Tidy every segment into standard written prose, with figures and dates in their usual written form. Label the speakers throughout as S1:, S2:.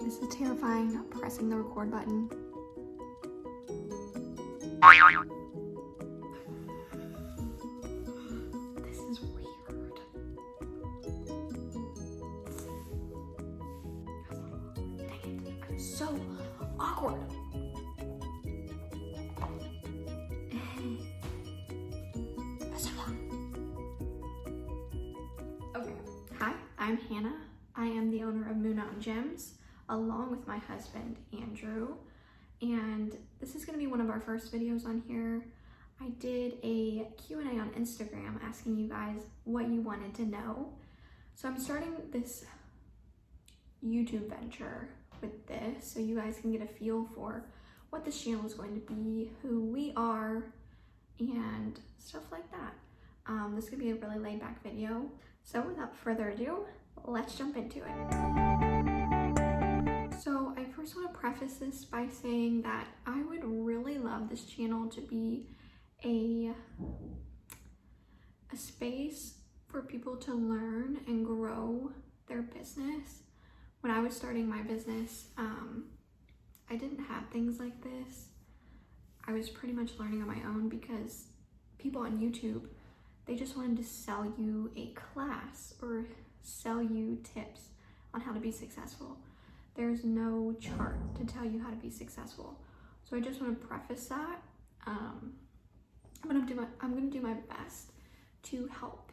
S1: This is terrifying, pressing the record button. This is weird. Dang it, I'm so awkward. Okay, hi, I'm Hannah. I am the owner of Moon Mountain Gems, along with my husband, Andrew. And this is gonna be one of our first videos on here. I did a Q&A on Instagram asking you guys what you wanted to know. So I'm starting this YouTube venture with this so you guys can get a feel for what this channel is going to be, who we are, and stuff like that. This could be a really laid back video. So without further ado, let's jump into it. So I first want to preface this by saying that I would really love this channel to be a space for people to learn and grow their business. When I was starting my business, I didn't have things like this. I was pretty much learning on my own because people on YouTube, they just wanted to sell you a class or sell you tips on how to be successful. There's no chart to tell you how to be successful. So I just want to preface that. I'm gonna do my best to help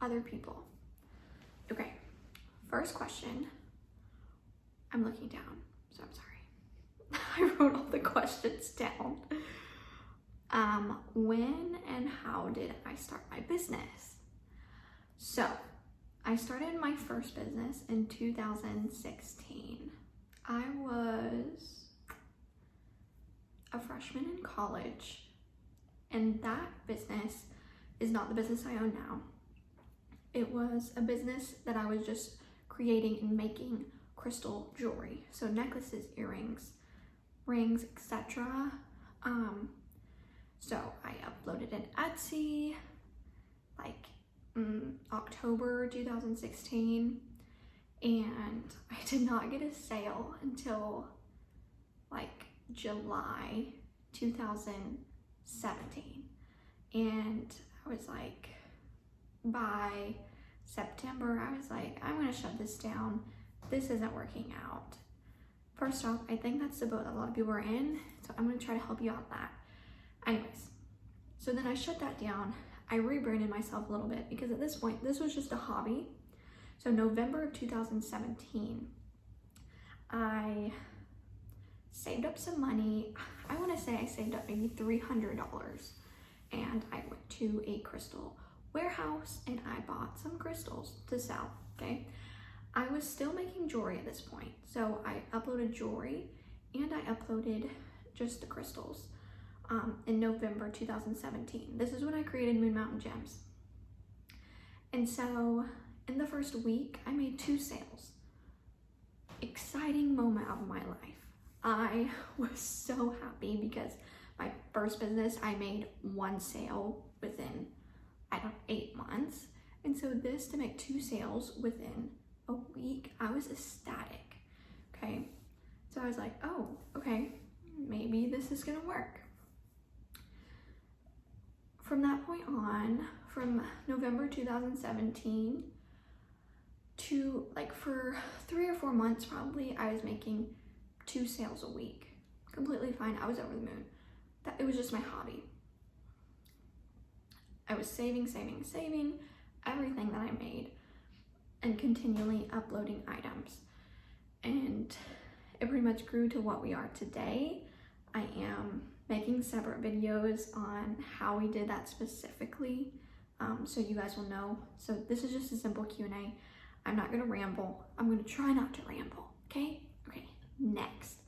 S1: other people. Okay, first question. I'm looking down, so I'm sorry. I wrote all the questions down. When and how did I start my business? So I started my first business in 2016. I was a freshman in college, and that business is not the business I own now. It was a business that I was just creating and making crystal jewelry. So necklaces, earrings, rings, etc. So I uploaded an Etsy like October 2016, and I did not get a sale until like July 2017. And I was like, by September, I was like, I'm gonna shut this down. This isn't working out. First off, I think that's the boat that a lot of people are in, so I'm gonna try to help you out with that. Anyways, so then I shut that down. I rebranded myself a little bit because at this point, this was just a hobby. So November of 2017, I saved up some money. I wanna say I saved up maybe $300, and I went to a crystal warehouse and I bought some crystals to sell, okay? I was still making jewelry at this point. So I uploaded jewelry and I uploaded just the crystals in November 2017. This is when I created Moon Mountain Gems. And so in the first week, I made 2 sales. Exciting moment of my life. I was so happy because my first business, I made 1 sale within, 8 months. And so this, to make 2 sales within a week, I was ecstatic, okay? So I was like, oh, okay, maybe this is gonna work. From that point on, from November 2017 to like for 3 or 4 months probably, I was making 2 sales a week. Completely fine, I was over the moon. It was just my hobby. I was saving everything that I made and continually uploading items. And it pretty much grew to what we are today. I am making separate videos on how we did that specifically, so you guys will know. So this is just a simple Q&A. I'm not gonna ramble. I'm gonna try not to ramble, okay? Okay, next.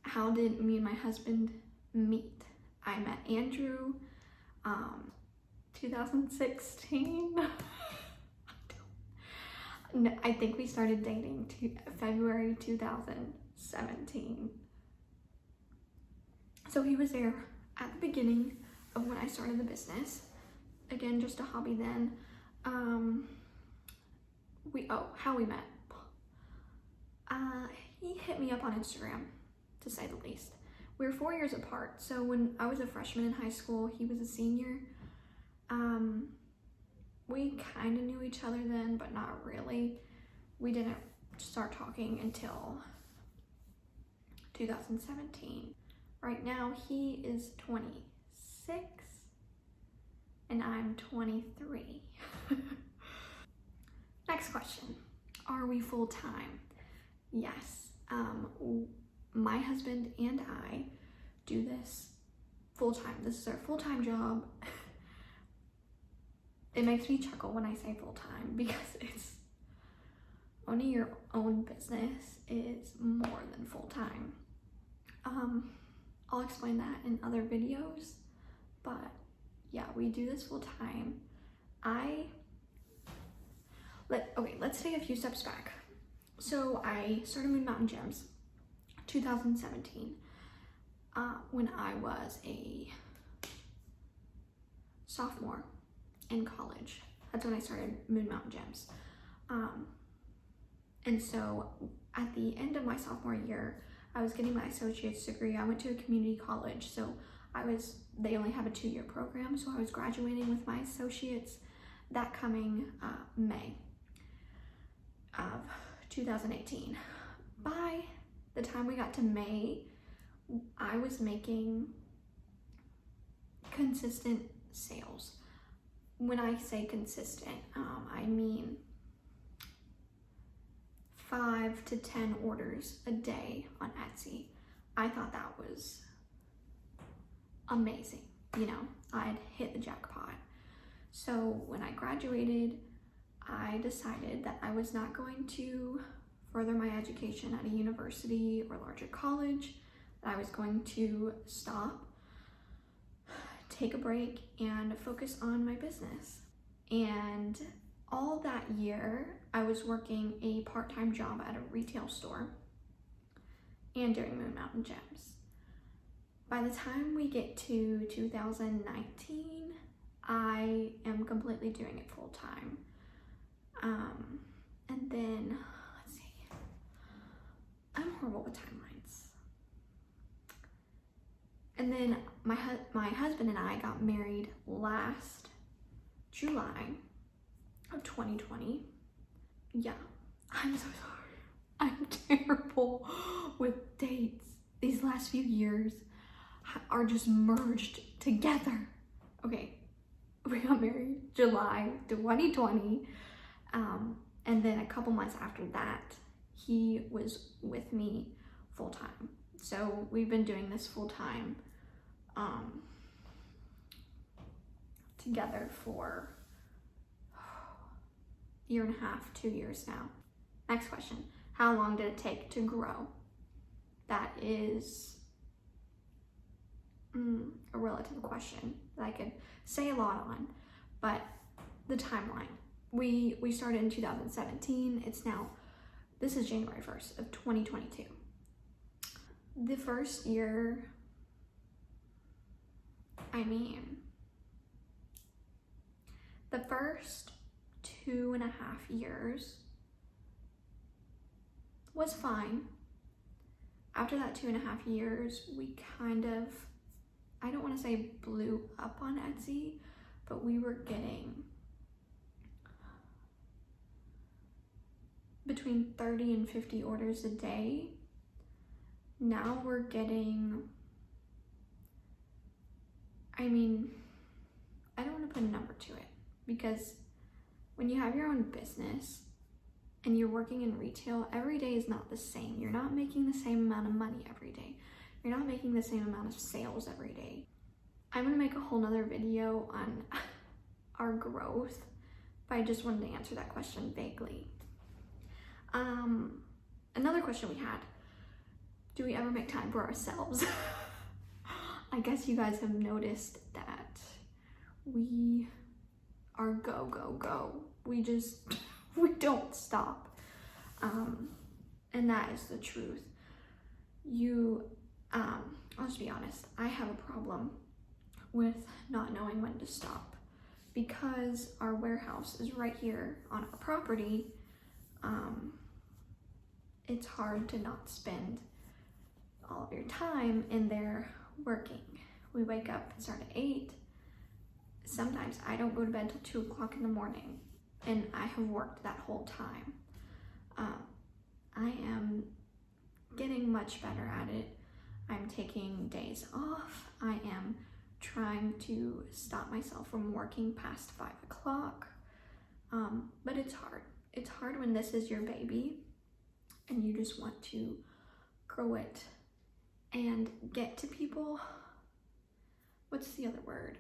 S1: How did me and my husband meet? I met Andrew, 2016. No, I think we started dating February 2017. So he was there at the beginning of when I started the business. Again, just a hobby then. How we met. he hit me up on Instagram, to say the least. We were 4 years apart, so when I was a freshman in high school, he was a senior. We kind of knew each other then, but not really. We didn't start talking until 2017. Right now, he is 26 and I'm 23. Next question. Are we full-time? Yes. My husband and I do this full-time. This is our full-time job. It makes me chuckle when I say full-time because it's owning your own business is more than full-time. I'll explain that in other videos, but yeah, we do this full-time. Let's take a few steps back. So I started Moon Mountain Gems 2017 when I was a sophomore in college. That's when I started Moon Mountain Gems. And so at the end of my sophomore year, I was getting my associate's degree. I went to a community college, so they only have a 2-year program, so I was graduating with my associates that coming May of 2018. By the time we got to May, I was making consistent sales. When I say consistent, I mean 5 to 10 orders a day on Etsy. I thought that was amazing. You know, I'd hit the jackpot. So when I graduated, I decided that I was not going to further my education at a university or larger college, that I was going to stop, take a break, and focus on my business. And all that year, I was working a part-time job at a retail store and doing Moon Mountain Gems. By the time we get to 2019, I am completely doing it full-time. And then, let's see, I'm horrible with timelines. And then my husband and I got married last July of 2020. Yeah, I'm so sorry. I'm terrible with dates. These last few years are just merged together. Okay, we got married July 2020. And then a couple months after that, he was with me full time. So we've been doing this full time together for a year and a half, 2 years now. Next question. How long did it take to grow? That is a relative question that I could say a lot on, but the timeline. We started in 2017. This is January 1st of 2022. The first year, the first 2.5 years was fine. After that 2.5 years, we kind of, I don't want to say blew up on Etsy, but we were getting between 30 and 50 orders a day. Now we're getting, I don't want to put a number to it, because when you have your own business and you're working in retail, every day is not the same. You're not making the same amount of money every day. You're not making the same amount of sales every day. I'm gonna make a whole nother video on our growth, but I just wanted to answer that question vaguely. Another question we had, do we ever make time for ourselves? I guess you guys have noticed that we are go, go, go. We don't stop. And that is the truth. I'll just be honest, I have a problem with not knowing when to stop because our warehouse is right here on our property. it's hard to not spend all of your time in there working. We wake up and start at 8. Sometimes I don't go to bed till 2 o'clock in the morning, and I have worked that whole time. I am getting much better at it. I'm taking days off. I am trying to stop myself from working past 5 o'clock. But it's hard. It's hard when this is your baby and you just want to grow it and get to people. What's the other word?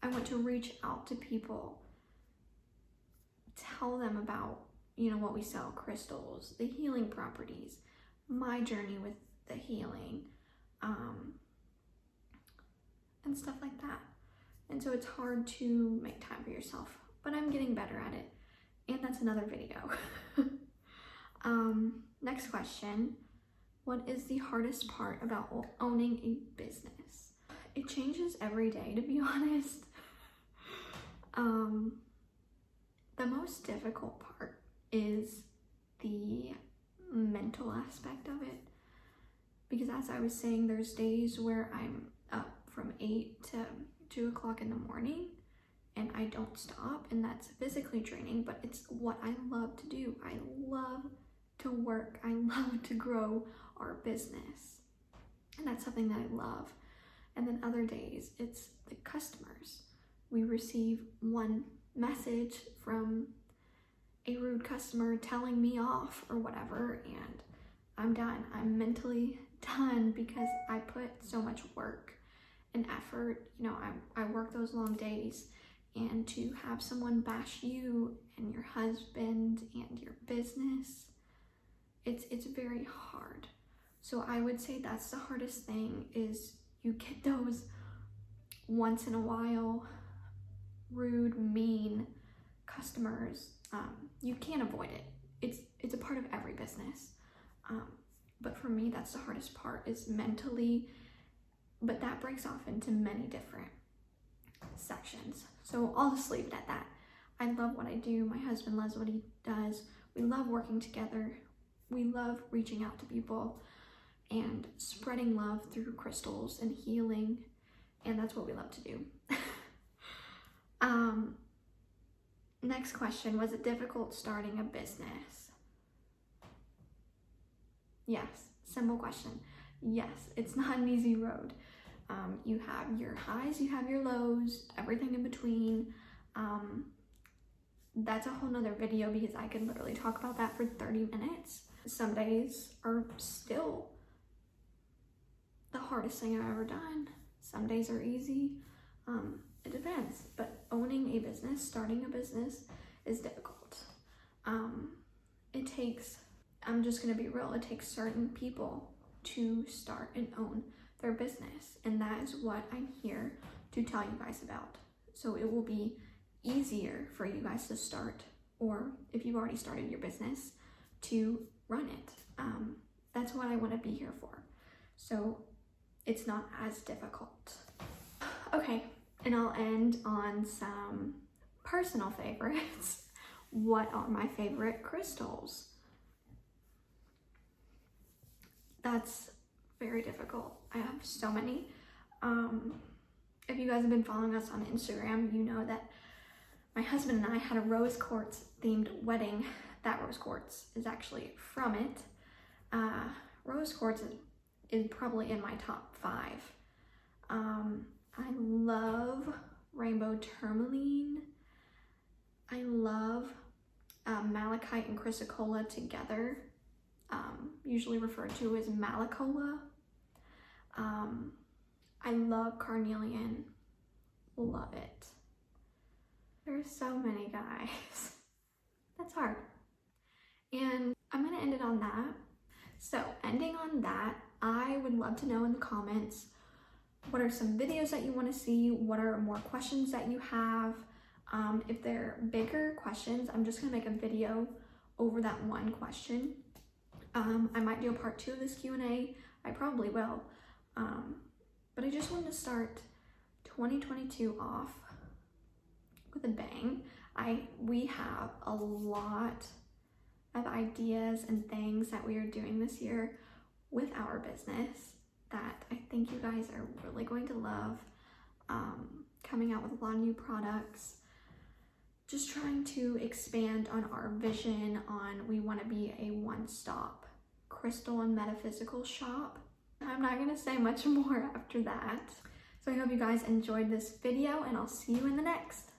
S1: I want to reach out to people, tell them about, what we sell, crystals, the healing properties, my journey with the healing, and stuff like that. And so it's hard to make time for yourself, but I'm getting better at it. And that's another video. Next question. What is the hardest part about owning a business? It changes every day, to be honest. The most difficult part is the mental aspect of it. Because as I was saying, there's days where I'm up from 8 to 2 o'clock in the morning and I don't stop, and that's physically draining, but it's what I love to do. I love to work. I love to grow our business, and that's something that I love. And then other days, it's the customers. We receive one message from a rude customer telling me off or whatever, and I'm done. I'm mentally done because I put so much work and effort. I work those long days, and to have someone bash you and your husband and your business, it's very hard. So I would say that's the hardest thing, is you get those once in a while rude, mean customers. You can't avoid it. It's a part of every business. But for me, that's the hardest part, is mentally, but that breaks off into many different sections. So I'll just leave it at that. I love what I do. My husband loves what he does. We love working together. We love reaching out to people and spreading love through crystals and healing. And that's what we love to do. Next question. Was it difficult starting a business? Yes. Simple question. Yes, it's not an easy road. You have your highs, you have your lows, everything in between. That's a whole nother video, because I could literally talk about that for 30 minutes. Some days are still the hardest thing I've ever done. Some days are easy. It depends. But owning a business, starting a business, is difficult. It takes, I'm just gonna be real, it takes certain people to start and own their business, and that is what I'm here to tell you guys about. So it will be easier for you guys to start, or if you've already started your business, to run it. That's what I want to be here for. So it's not as difficult. Okay, and I'll end on some personal favorites. What are my favorite crystals? That's very difficult. I have so many. If you guys have been following us on Instagram, you know that my husband and I had a rose quartz themed wedding. That rose quartz is actually from it. Rose quartz is probably in my top 5. I love rainbow tourmaline. I love malachite and chrysocolla together, usually referred to as malacola. I love carnelian. Love it. There's so many, guys. That's hard. And I'm gonna end it on that. So ending on that, I would love to know in the comments, what are some videos that you want to see? What are more questions that you have? If they're bigger questions, I'm just gonna make a video over that one question. I might do a part 2 of this Q&A. I probably will. But I just wanted to start 2022 off with a bang. We have a lot of ideas and things that we are doing this year with our business that I think you guys are really going to love. Coming out with a lot of new products, just trying to expand on our vision on we want to be a one-stop crystal and metaphysical shop. I'm not going to say much more after that. So I hope you guys enjoyed this video, and I'll see you in the next.